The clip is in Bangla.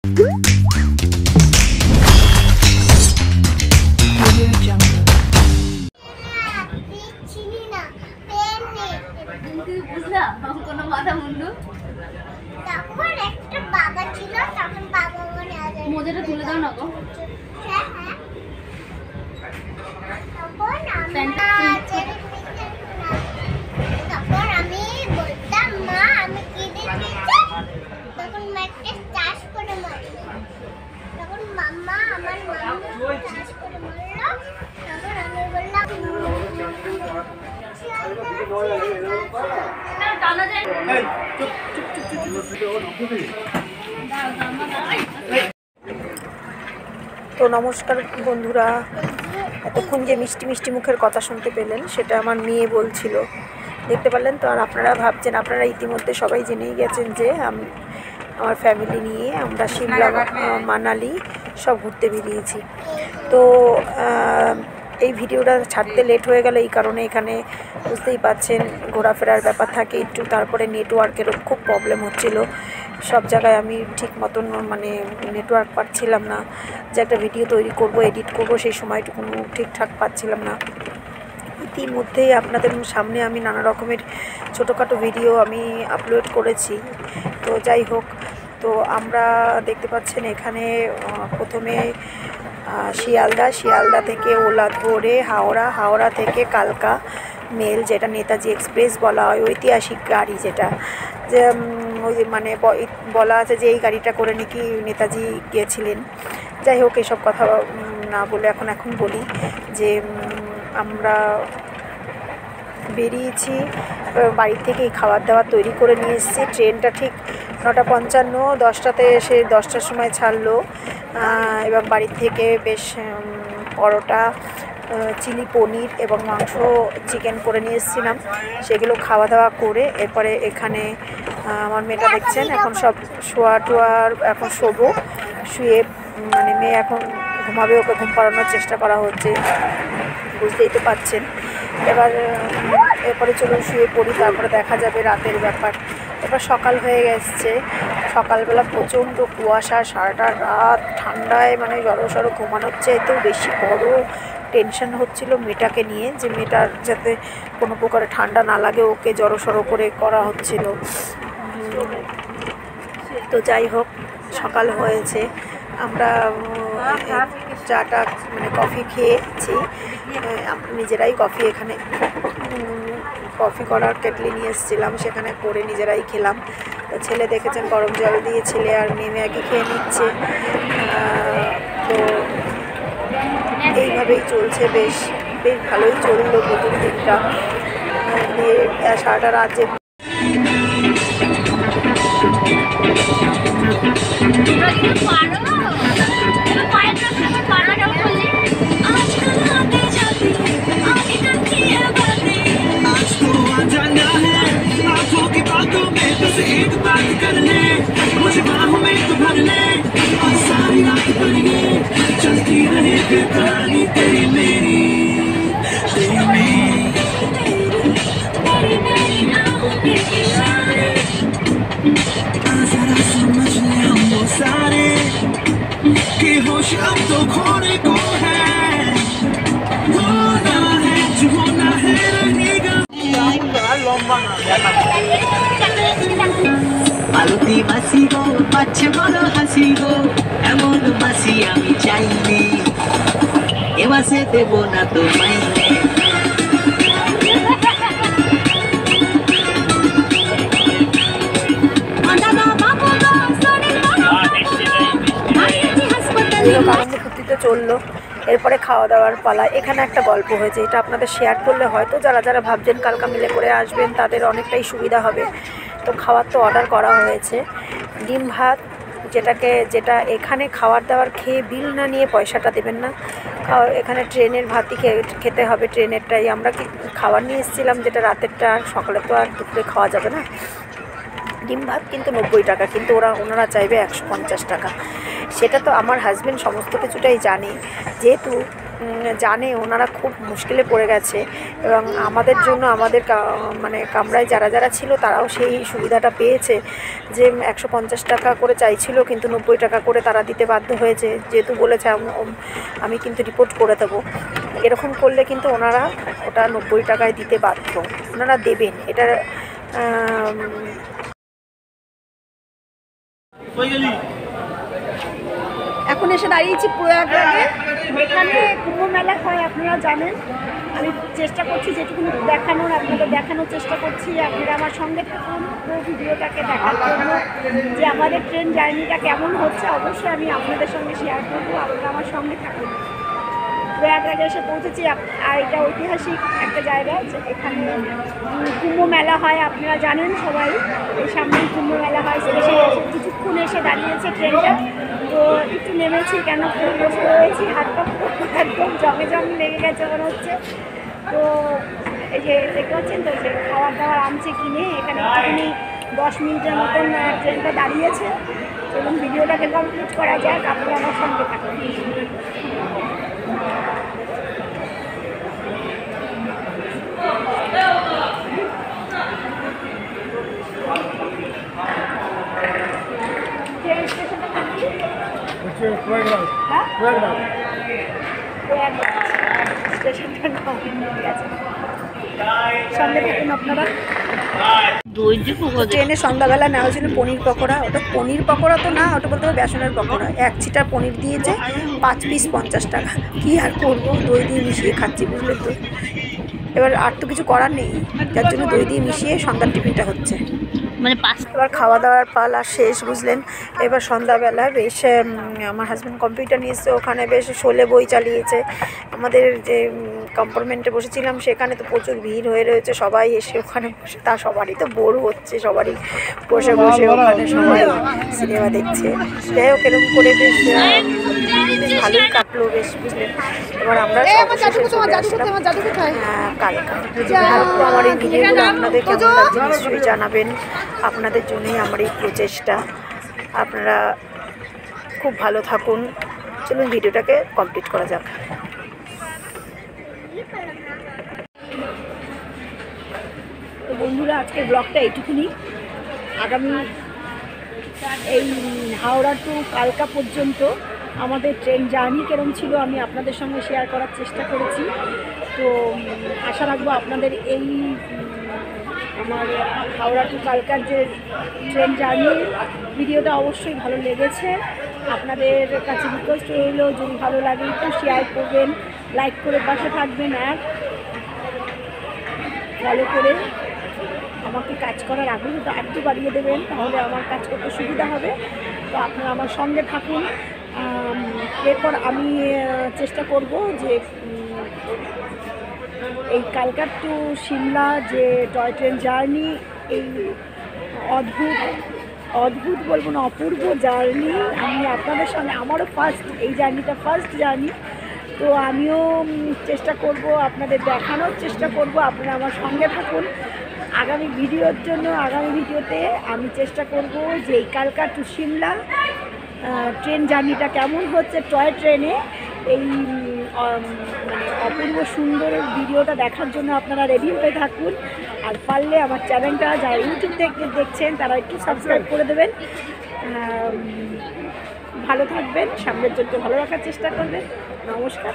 মোজাটা তুলে দাও না গো। তখন আমি বলতাম মা আমি কি দেখেছি, তখন মা একটা চাষ করে মারল, তখন মাম্মা আমার মাম্মা চাষ করে মারল, তখন আমি বললাম টানা যায়। তো নমস্কার বন্ধুরা, এতক্ষণ যে মিষ্টি মিষ্টি মুখের কথা শুনতে পেলেন সেটা আমার মেয়ে বলছিল, দেখতে পারলেন তো। আর আপনারা ভাবছেন, আপনারা ইতিমধ্যে সবাই জেনেই গেছেন যে আমার ফ্যামিলি নিয়ে আমরা সিমলা মানালি সব ঘুরতে বেরিয়েছি। তো এই ভিডিওটা ছাড়তে লেট হয়ে গেল এই কারণে, এখানে বুঝতেই পাচ্ছেন ঘোরাফেরার ব্যাপার থাকে একটু, তারপরে নেটওয়ার্কেরও খুব প্রবলেম হচ্ছিল। সব জায়গায় আমি ঠিক মতন মানে নেটওয়ার্ক পাচ্ছিলাম না, যে একটা ভিডিও তৈরি করব, এডিট করব, সেই সময়টুকু ঠিকঠাক পাচ্ছিলাম না। ইতিমধ্যেই আপনাদের সামনে আমি নানা রকমের ছোটোখাটো ভিডিও আমি আপলোড করেছি। তো যাই হোক, তো আমরা দেখতে পাচ্ছেন এখানে প্রথমে শিয়ালদা থেকে ওলা ধরে হাওড়া থেকে কালকা মেল, যেটা নেতাজি এক্সপ্রেস বলা হয়, ঐতিহাসিক গাড়ি, যেটা যে ওই মানে বলা আছে যে এই গাড়িটা করে নাকি নেতাজি গিয়েছিলেন। যাই হোক, এসব কথা না বলে এখন বলি যে আমরা বেরিয়েছি, বাড়ি থেকেই খাবার দাবার তৈরি করে নিয়ে এসেছি। ট্রেনটা ঠিক 9:55, 10টাতে এসে 10টার সময় ছাড়লো। এবং বাড়ি থেকে বেশ পরোটা, চিলি পনির এবং মাংস চিকেন করে নিয়ে এসেছিলাম, সেগুলো খাওয়া দাওয়া করে এরপরে এখানে আমার মেয়েটা দেখছেন এখন সব শোয়ার এখন শোবো, শুয়ে মানে মেয়ে এখন ঘুমাবে, ওকে ঘুম পাড়ানোর চেষ্টা করা হচ্ছে, বুঝতেই তো পাচ্ছেন। এরপরে চলুন শুয়ে পড়ি, তারপরে দেখা যাবে রাতের ব্যাপার। এবার সকাল হয়ে গেছে, সকালবেলা প্রচণ্ড কুয়াশা, সারাটা রাত ঠান্ডায় মানে জড়সড় ঘুমানোর চাইতেও বেশি বড় টেনশন হচ্ছিল মেয়েটাকে নিয়ে, যে মেয়েটার যাতে কোনো প্রকারে ঠান্ডা না লাগে, ওকে জড়সড় করে করা হচ্ছিল। তো যাই হোক, সকাল হয়েছে, আমরা চাটা মানে কফি খেয়েছি, আমরা নিজেরাই কফি এখানে কফি করার কেটলি নিয়ে এসেছিলাম, সেখানে করে নিজেরাই খেলাম। তো ছেলে দেখেছেন গরম জল দিয়ে ছেলে আর মেয়ে ম্যাগি খেয়ে নিচ্ছে। তো এইভাবেই চলছে, বেশ ভালোই চললো প্রথম দিনটা দিয়ে সারাটা রাত যে আলতি মাসি গো, পাচ্ছে বড় হাসি গো, এমন মাসি আমি চাইনি, এ মাসে দেবো না তো মাইনে। আনন্দ ফুর্তিতে চললো। এরপরে খাওয়া দাওয়ার পালা। এখানে একটা গল্প হয়েছে, এটা আপনাদের শেয়ার করলে হয়তো যারা ভাবছেন কালকা মিলে করে আসবেন তাদের অনেকটাই সুবিধা হবে। তো খাবার তো অর্ডার করা হয়েছে, ডিম ভাত, যেটা এখানে খাবার দাবার খেয়ে বিল না নিয়ে পয়সাটা দেবেন না। এখানে ট্রেনের ভাতই খেতে হবে, ট্রেনেরটাই। আমরা খাবার নিয়ে এসেছিলাম, যেটা রাতেরটা, সকালে তো আর দুপুরে খাওয়া যাবে না। ডিম ভাত কিন্তু 90 টাকা, কিন্তু ওনারা চাইবে 150 টাকা। সেটা তো আমার হাজব্যান্ড সমস্ত কিছুটাই জানে, যেহেতু জানে ওনারা খুব মুশকিলে পড়ে গেছে, এবং আমাদের জন্য আমাদের মানে কামরায় যারা যারা ছিল তারাও সেই সুবিধাটা পেয়েছে যে 150 টাকা করে চাইছিল, কিন্তু 90 টাকা করে তারা দিতে বাধ্য হয়েছে, যেহেতু বলেছে আমি কিন্তু রিপোর্ট করে দেবো। এরকম করলে কিন্তু ওনারা ওটা 90 টাকায় দিতে বাধ্য, ওনারা দেবেন। এটা এখন এসে দাঁড়িয়েছি প্রয়াগরাজে, এখানে কুম্ভ মেলা হয় আপনারা জানেন। আমি চেষ্টা করছি যেটুকু দেখানোর আপনাদের দেখানোর চেষ্টা করছি। আপনারা আমার সঙ্গে থাকুন পুরো ভিডিওটাকে দেখার জন্য, যে আমাদের ট্রেন জার্নিটা কেমন হচ্ছে অবশ্যই আমি আপনাদের সঙ্গে শেয়ার করবো। আপনারা আমার সঙ্গে থাকুন। প্রয়াগরাজে এসে পৌঁছেছি, আর এটা ঐতিহাসিক একটা জায়গা, এখানে কুম্ভ মেলা হয় আপনারা জানেন সবাই। এই সামনেই কুম্ভ মেলা হয়, কিছুক্ষণ এসে দাঁড়িয়েছে ট্রেনটা, তো একটু নেমেছি, কেন পুরো বসে রয়েছি, হাত পা একদম জমে লেগে গেছে মনে হচ্ছে। তো এই যে দেখতে পাচ্ছেন তো, যে খাবার দাবার আনছে কিনে, এখানে একটুখানি 10 মিনিটের মতন ট্রেনটা দাঁড়িয়েছে। এবং ভিডিওটাকে কমপ্লিট করা যাক, আপনারা আমার সঙ্গে থাকুন। সঙ্গে থাকুন আপনারা। ট্রেনে সন্ধ্যাবেলা নেওয়া হয়েছিল পনির পকোড়া। ওটা পনির পকোড়া তো না, ওটা বলতে হবে বেসনের পকোড়া। 1 ছিটা পনির দিয়েছে, 5 পিস 50 টাকা। কী আর করবো, দই দিয়ে মিশিয়ে খাচ্ছি, বুঝলেন তো। এবার আর তো কিছু করার নেই, যার জন্য দই দিয়ে মিশিয়ে সন্ধ্যার টিফিনটা হচ্ছে। মানে এবার খাওয়া দাওয়ার পালা শেষ, বুঝলেন। এবার সন্ধ্যাবেলা বেশ আমার হাজব্যান্ড কম্পিউটার নিয়ে এসছে, ওখানে বেশ শোলে বই চালিয়েছে। আমাদের যে কম্পার্টমেন্টে বসেছিলাম সেখানে তো প্রচুর ভিড় হয়ে রয়েছে, সবাই এসে ওখানে বসে, তা সবারই তো বোর হচ্ছে, সবারই বসে বসে ওখানে সবাই সিনেমা দেখছে। যাই হোক, এরকম করে বেশ ভালোই কাটলো বেশ, বুঝলেন। এবার আমরা কালকা আমার এই ভিডিওগুলো আপনাদের কেমন লাগছে নিশ্চয়ই জানাবেন। আপনাদের জন্যই আমার এই প্রচেষ্টা। আপনারা খুব ভালো থাকুন। চলুন ভিডিওটাকে কমপ্লিট করা যাক। তো বন্ধুরা, আজকের ব্লগটা এইটুকুনি। আগামী এই হাওড়া টু কালকা পর্যন্ত আমাদের ট্রেন জার্নি কেরম ছিল আমি আপনাদের সঙ্গে শেয়ার করার চেষ্টা করেছি। তো আশা রাখবো আপনাদের এই আমার হাওড়া টু কালকার যে ট্রেন জার্নি ভিডিওটা অবশ্যই ভালো লেগেছে। আপনাদের কাছে রিকোয়েস্ট রইল, যদি ভালো লাগে একটু শেয়ার করবেন, লাইক করে পাশে থাকবেন, আর ফলো করে আমাকে কাজ করার আগ্রহটা একটু বাড়িয়ে দেবেন, তাহলে আমার কাজ করতে সুবিধা হবে। তো আপনারা আমার সঙ্গে থাকুন। এরপর আমি চেষ্টা করব যে এই কালকা টু সিমলা যে টয় ট্রেন জার্নি, এই অদ্ভুত বলবো না, অপূর্ব জার্নি আমি আপনাদের সঙ্গে, আমারও এই জার্নিটা ফার্স্ট জার্নি। তো আমিও চেষ্টা করব আপনাদের দেখানোর চেষ্টা করব। আপনারা আমার সঙ্গে থাকুন। আগামী ভিডিওতে আমি চেষ্টা করব যে এই কালকা টু সিমলা ট্রেন জার্নিটা কেমন হচ্ছে টয় ট্রেনে, এই মানে অপূর্ব সুন্দরের ভিডিওটা দেখার জন্য আপনারা রেডি হয়ে থাকুন। আর পারলে আমার চ্যানেলটা যারা ইউটিউব থেকে দেখছেন তারা একটু সাবস্ক্রাইব করে দেবেন। ভালো থাকবেন, সামনের জন্য ভালো রাখার চেষ্টা করবেন। নমস্কার।